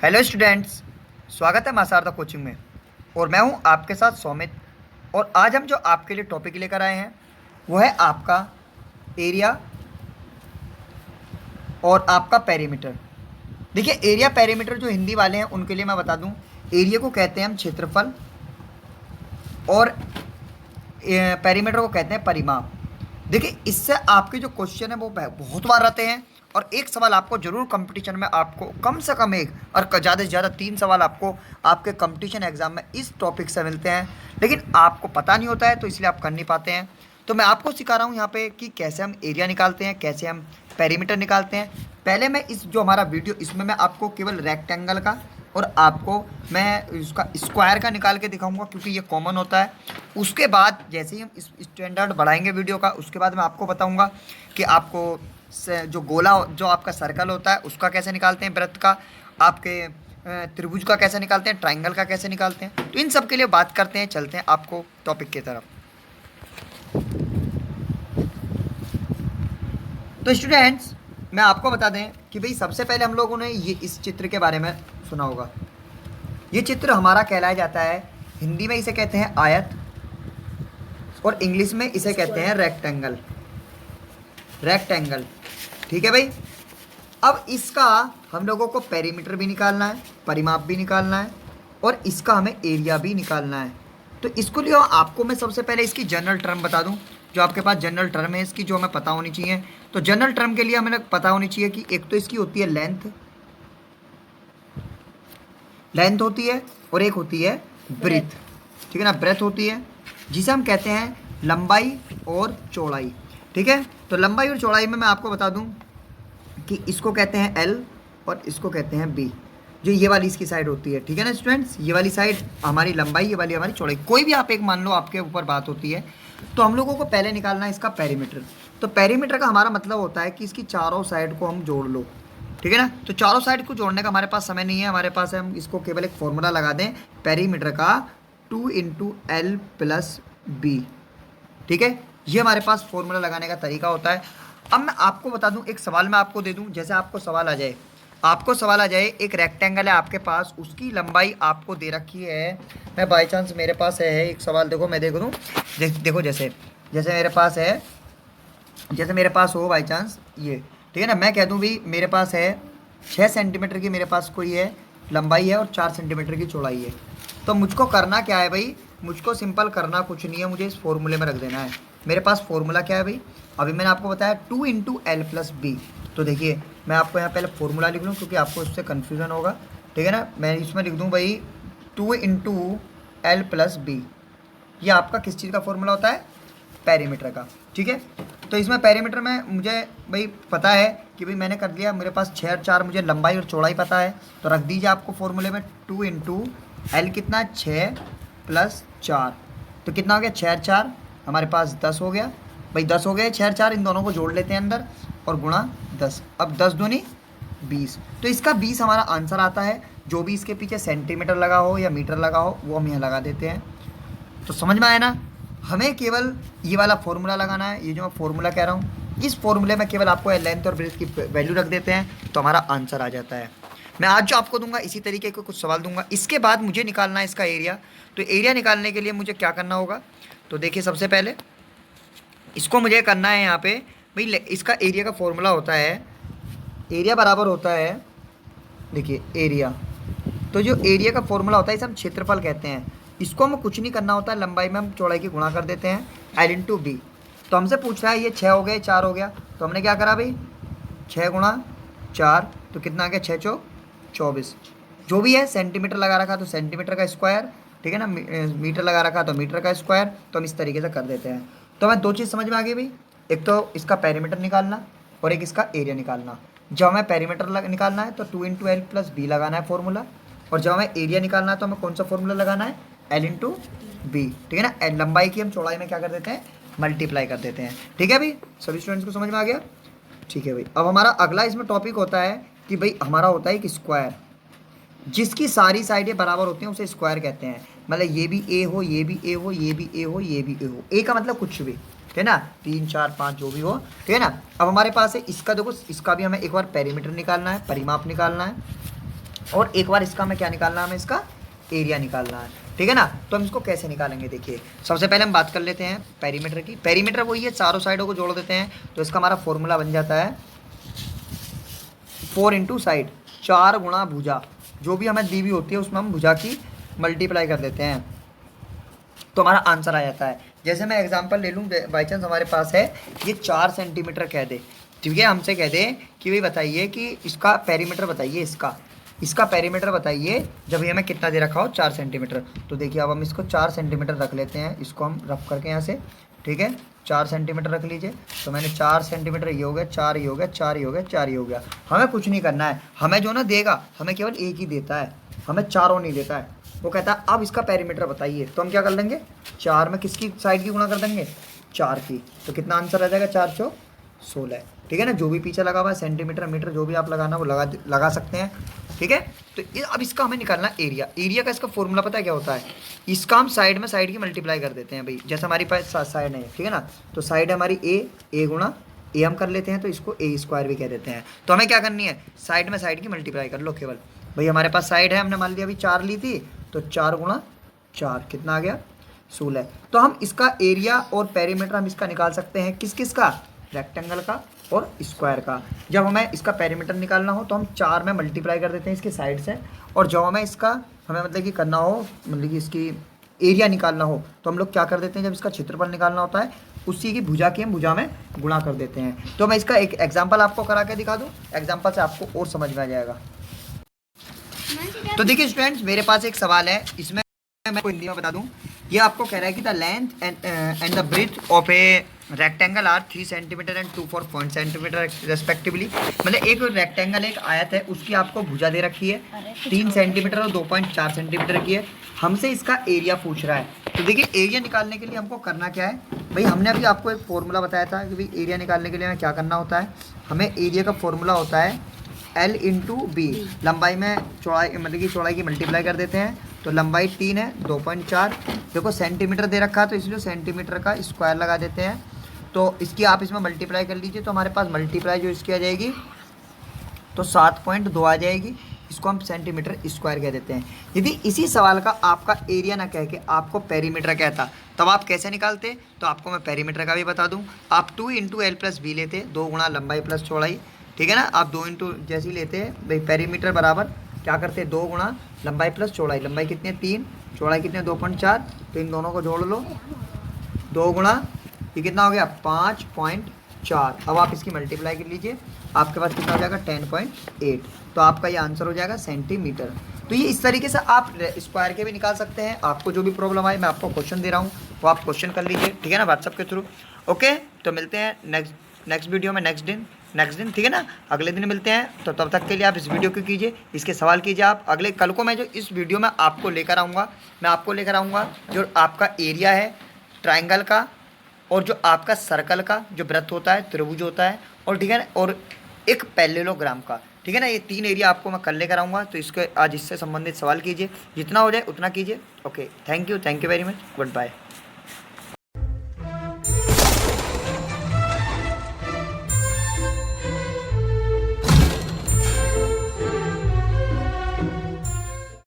Hello students, स्वागत है मासारदा coaching में। और मैं हूं आपके साथ सौमित। और आज हम जो आपके लिए टॉपिक लेकर आए हैं वो है आपका एरिया और आपका पेरीमीटर। देखिए, एरिया पेरीमीटर जो हिंदी वाले हैं उनके लिए मैं बता दूं, एरिया को कहते हैं हम क्षेत्रफल और पेरीमीटर को कहते हैं परिमाप। देखिए, इससे आपके जो क्वेश्चन है वो बहुत बार आते हैं और एक सवाल आपको जरूर कंपटीशन में, आपको कम से कम एक और ज़्यादा से ज़्यादा 3 सवाल आपको आपके कंपटीशन एग्जाम में इस टॉपिक से मिलते हैं, लेकिन आपको पता नहीं होता है तो इसलिए आप कर नहीं पाते हैं। तो मैं आपको सिखा रहा हूँ यहाँ पे कि कैसे हम एरिया निकालते हैं, कैसे हम पेरीमीटर निकालते हैं। पहले मैं इस जो हमारा वीडियो, इसमें मैं आपको केवल रेक्टेंगल का और आपको मैं इसका स्क्वायर का निकाल के दिखाऊंगा क्योंकि ये कॉमन होता है। उसके बाद जैसे ही हम इस स्टैंडर्ड बढ़ाएंगे वीडियो का, उसके बाद मैं आपको बताऊंगा कि आपको जो गोला, जो आपका सर्कल होता है उसका कैसे निकालते हैं, वृत्त का, आपके त्रिभुज का कैसे निकालते हैं, ट्राइंगल का कैसे निकालते हैं। तो इन सब के लिए बात करते हैं, चलते हैं आपको टॉपिक की तरफ। तो स्टूडेंट्स, मैं आपको बता दें कि भाई सबसे पहले हम लोगों ने ये इस चित्र के बारे में सुना होगा। ये चित्र हमारा कहलाया जाता है, हिंदी में इसे कहते हैं आयत और इंग्लिश में इसे कहते हैं रेक्टेंगल। रेक्टेंगल, ठीक है भाई। अब इसका हम लोगों को पेरीमीटर भी निकालना है, परिमाप भी निकालना है और इसका हमें एरिया भी निकालना है। तो इसको लिए आपको मैं सबसे पहले इसकी जनरल टर्म बता दूं, जो आपके पास जनरल टर्म है इसकी, जो हमें पता होनी चाहिए। तो जनरल टर्म के लिए हमें पता होनी चाहिए कि एक तो इसकी होती है लेंथ, लेंथ होती है, और एक होती है ब्रेथ, ठीक है ना, ब्रेथ होती है, जिसे हम कहते हैं लंबाई और चौड़ाई। ठीक है, तो लंबाई और चौड़ाई में मैं आपको बता दूं कि इसको कहते हैं एल और इसको कहते हैं बी। जो ये वाली इसकी साइड होती है, ठीक है ना स्टूडेंट्स, ये वाली साइड हमारी लंबाई, ये वाली हमारी चौड़ाई। कोई भी आप एक मान लो, आपके ऊपर बात होती है। तो हम लोगों को पहले निकालना है इसका पेरीमीटर। तो पेरीमीटर का हमारा मतलब होता है कि इसकी चारों साइड को हम जोड़ लो, ठीक है ना। तो चारों साइड को जोड़ने का हमारे पास समय नहीं है, हमारे पास है, हम इसको केवल एक फॉर्मूला लगा दें पेरीमीटर का, 2 × L + B, ठीक है। ये हमारे पास फॉर्मूला लगाने का तरीका होता है। अब मैं आपको बता दूं, एक सवाल मैं आपको दे दूं, जैसे आपको सवाल आ जाए, एक रेक्टेंगल है आपके पास, उसकी लंबाई आपको दे रखी है। मैं बाई चांस मेरे पास है एक सवाल, देखो मैं देख दूँ, देखो जैसे जैसे मेरे पास है, जैसे मेरे पास हो बाई चांस ये, ठीक है ना, मैं कह दूं भी मेरे पास है 6 सेंटीमीटर की मेरे पास कोई है लंबाई है और 4 सेंटीमीटर की चौड़ाई है। तो मुझको करना क्या है भाई, मुझको सिंपल करना कुछ नहीं है, मुझे इस फॉर्मूले में रख देना है। मेरे पास फॉर्मूला क्या है भाई, अभी मैंने आपको बताया 2 × L + B। तो देखिए, मैं आपको यहाँ पहले फॉर्मूला लिख लूँ क्योंकि आपको इससे कन्फ्यूज़न होगा, ठीक है ना। मैं इसमें लिख दूँ भाई 2 × L + B। ये आपका किस चीज़ का फॉर्मूला होता है, पेरीमीटर का, ठीक है। तो इसमें पेरीमीटर में मुझे भाई पता है कि भाई मैंने कर दिया, मेरे पास 6 और 4, मुझे लंबाई और चौड़ाई पता है। तो रख दीजिए आपको फॉर्मूले में 2 × L कितना, 6 + 4, तो कितना हो गया, 6 और 4 हमारे पास 10 हो गया भाई, 10 हो गए, 6 और 4 इन दोनों को जोड़ लेते हैं अंदर और गुणा 10। अब 10 दूनी 20, तो इसका 20 हमारा आंसर आता है। जो भी इसके पीछे सेंटीमीटर लगा हो या मीटर लगा हो वो हम यहाँ लगा देते हैं। तो समझ में आया ना, हमें केवल ये वाला फॉर्मूला लगाना है। ये जो मैं फॉर्मूला कह रहा हूँ, इस फॉर्मूले में केवल आपको लेंथ और ब्रेथ की वैल्यू रख देते हैं तो हमारा आंसर आ जाता है। मैं आज जो आपको दूंगा इसी तरीके के कुछ सवाल दूंगा। इसके बाद मुझे निकालना है इसका एरिया। तो एरिया निकालने के लिए मुझे क्या करना होगा, तो देखिए सबसे पहले इसको मुझे करना है यहाँ पे भाई, इसका एरिया का फॉर्मूला होता है, एरिया बराबर होता है, देखिए एरिया, तो जो एरिया का फॉर्मूला होता है इसे हम क्षेत्रफल कहते हैं। इसको हमें कुछ नहीं करना होता है, लंबाई में हम चौड़ाई की गुणा कर देते हैं, L × B। तो हमसे पूछ रहा है ये 6 हो गए, 4 हो गया, तो हमने क्या करा भाई, 6 × 4 तो कितना आ गया, 6 × 4 = 24। जो भी है सेंटीमीटर लगा रखा तो सेंटीमीटर का स्क्वायर, ठीक है ना, मीटर लगा रखा तो मीटर का स्क्वायर। तो हम इस तरीके से कर देते हैं। तो हमें 2 चीज़ समझ में आ गई भाई, एक तो इसका पेरीमीटर निकालना और एक इसका एरिया निकालना। जब हमें पेरीमीटर निकालना है तो 2 × L + B लगाना है फॉर्मूला, और जब हमें एरिया निकालना है तो हमें कौन सा फॉर्मूला लगाना है, L × B, ठीक है ना। लंबाई की हम चौड़ाई में क्या कर देते हैं, मल्टीप्लाई कर देते हैं, ठीक है भाई। सभी स्टूडेंट्स को समझ में आ गया, ठीक है भाई। अब हमारा अगला इसमें टॉपिक होता है कि भाई हमारा होता है एक स्क्वायर, जिसकी सारी साइडें बराबर होती हैं उसे स्क्वायर कहते हैं। मतलब ये भी ए हो, ये भी ए हो, ये भी ए हो, ये भी ए हो, ए का मतलब कुछ भी, ठीक है ना, 3 4 5 जो भी हो, ठीक है ना। अब हमारे पास है इसका, देखो इसका भी हमें एक बार पेरीमीटर निकालना है, परिमाप निकालना है। और एक बार इसका हमें क्या निकालना है, हमें इसका एरिया निकालना है, ठीक है ना। तो हम इसको कैसे निकालेंगे, देखिए सबसे पहले हम बात कर लेते हैं पेरीमीटर की। पेरीमीटर वही है, चारों साइडों को जोड़ देते हैं, तो इसका हमारा फॉर्मूला बन जाता है 4 इंटू साइड, 4 गुणा भुजा, जो भी हमें दी हुई होती है उसमें हम भुजा की मल्टीप्लाई कर देते हैं, तो हमारा आंसर आ जाता है। जैसे मैं एग्जांपल ले लूँ, बाई चांस हमारे पास है ये 4 सेंटीमीटर कह दे, ठीक है, हमसे कह दे कि भाई बताइए कि इसका पेरीमीटर बताइए, इसका पेरीमीटर बताइए, जब ये हमें कितना दे रखा हो 4 सेंटीमीटर। तो देखिए अब हम इसको 4 सेंटीमीटर रख लेते हैं, इसको हम रफ करके यहाँ से, ठीक है 4 सेंटीमीटर रख लीजिए। तो मैंने 4 सेंटीमीटर ये हो गया, 4 ये हो गया, 4 ये हो गया, 4 ये हो गया। हमें कुछ नहीं करना है, हमें जो ना देगा हमें केवल एक ही देता है, हमें चारों नहीं देता है। वो कहता है अब इसका पेरीमीटर बताइए, तो हम क्या कर लेंगे, 4 में किसकी साइड की गुणा कर देंगे, 4 की, तो कितना आंसर आ जाएगा, 4 चौ 16, ठीक है ना। जो भी पीछे लगा हुआ है सेंटीमीटर मीटर जो भी आप लगाना वो लगा सकते हैं, ठीक है। तो ये अब इसका हमें निकालना एरिया। एरिया का इसका फॉर्मूला पता है क्या होता है, इसका हम साइड में साइड की मल्टीप्लाई कर देते हैं भाई, जैसे हमारी पास साइड है, ठीक है ना। तो साइड है हमारी ए गुणा ए हम कर लेते हैं, तो इसको ए स्क्वायर भी कह देते हैं। तो हमें क्या करनी है, साइड में साइड की मल्टीप्लाई कर लो केवल। भाई हमारे पास साइड है, हमने मान लिया अभी 4 ली थी, तो 4 गुणा 4 कितना आ गया, 16। तो हम इसका एरिया और पेरीमीटर हम इसका निकाल सकते हैं, किस किस का, रेक्टेंगल का और स्क्वायर का। जब हमें इसका पेरीमीटर निकालना हो तो हम 4 में मल्टीप्लाई कर देते हैं इसके साइड से, और जब हमें मतलब कि करना हो, मतलब कि इसकी एरिया निकालना हो तो हम लोग क्या कर देते हैं, जब इसका क्षेत्रफल निकालना होता है उसी की भुजा की हम भुजा में गुणा कर देते हैं। तो मैं इसका एक एग्जाम्पल आपको करा के दिखा दूँ, एग्जाम्पल से आपको और समझ में आ जाएगा। तो देखिए स्टूडेंट्स, मेरे पास एक सवाल है, इसमें मैं आपको हिंदी में बता दूं। ये आपको कह रहा है कि the length and the breadth of a rectangle are 3 centimetre and 2.4 centimetre respectively. मतलब एक रेक्टेंगल एक आयत है, उसकी आपको भुजा दे रखी है 3 सेंटीमीटर और 2.4 सेंटीमीटर की है। हमसे इसका एरिया पूछ रहा है। तो देखिए एरिया निकालने के लिए हमको करना क्या है भाई, हमने अभी आपको एक फॉर्मूला बताया था कि भाई एरिया निकालने के लिए हमें क्या करना होता है। हमें एरिया का फॉर्मूला होता है L इंटू बी, लंबाई में चौड़ाई, मतलब कि चौड़ाई की मल्टीप्लाई कर देते हैं। तो लंबाई 3 है, 2.4, देखो सेंटीमीटर दे रखा है तो इसलिए सेंटीमीटर का स्क्वायर लगा देते हैं। तो इसकी आप इसमें मल्टीप्लाई कर लीजिए, तो हमारे पास मल्टीप्लाई जो इसकी आ जाएगी तो 7.2 आ जाएगी, इसको हम सेंटीमीटर स्क्वायर कह देते हैं। यदि इसी सवाल का आपका एरिया ना कह के आपको पेरीमीटर कहता, तब आप कैसे निकालते, तो आपको मैं पेरीमीटर का भी बता दूं। आप 2 इंटू एल प्लस बी लेते, 2 गुणा लंबाई प्लस चौड़ाई, ठीक है ना। आप 2 इंटू जैसी लेते हैं भाई, पेरीमीटर बराबर क्या करते हैं, 2 गुणा लंबाई प्लस चौड़ाई, लंबाई कितनी है 3, चौड़ाई कितनी है 2.4, तो इन दोनों को जोड़ लो, 2 गुणा ये कितना हो गया 5.4। अब आप इसकी मल्टीप्लाई कर लीजिए, आपके पास कितना हो जाएगा 10.8। तो आपका ये आंसर हो जाएगा सेंटीमीटर। तो ये इस तरीके से आप स्क्वायर के भी निकाल सकते हैं। आपको जो भी प्रॉब्लम आए, मैं आपको क्वेश्चन दे रहा हूँ, वो आप क्वेश्चन कर लीजिए, ठीक है ना, व्हाट्सअप के थ्रू। ओके, तो मिलते हैं नेक्स्ट वीडियो में नेक्स्ट दिन, ठीक है ना, अगले दिन मिलते हैं। तो तब तक के लिए आप इस वीडियो को कीजिए, इसके सवाल कीजिए। आप अगले कल को मैं जो इस वीडियो में आपको लेकर आऊँगा, मैं आपको लेकर आऊँगा जो आपका एरिया है ट्राइंगल का, और जो आपका सर्कल का जो वृत्त होता है, त्रिभुज होता है, और ठीक है ना, और एक पैरेललोग्राम का, ठीक है ना। ये 3 एरिया आपको मैं कल लेकर आऊँगा। तो इसके आज इससे संबंधित सवाल कीजिए, जितना हो जाए उतना कीजिए। Okay, thank you very much, good bye.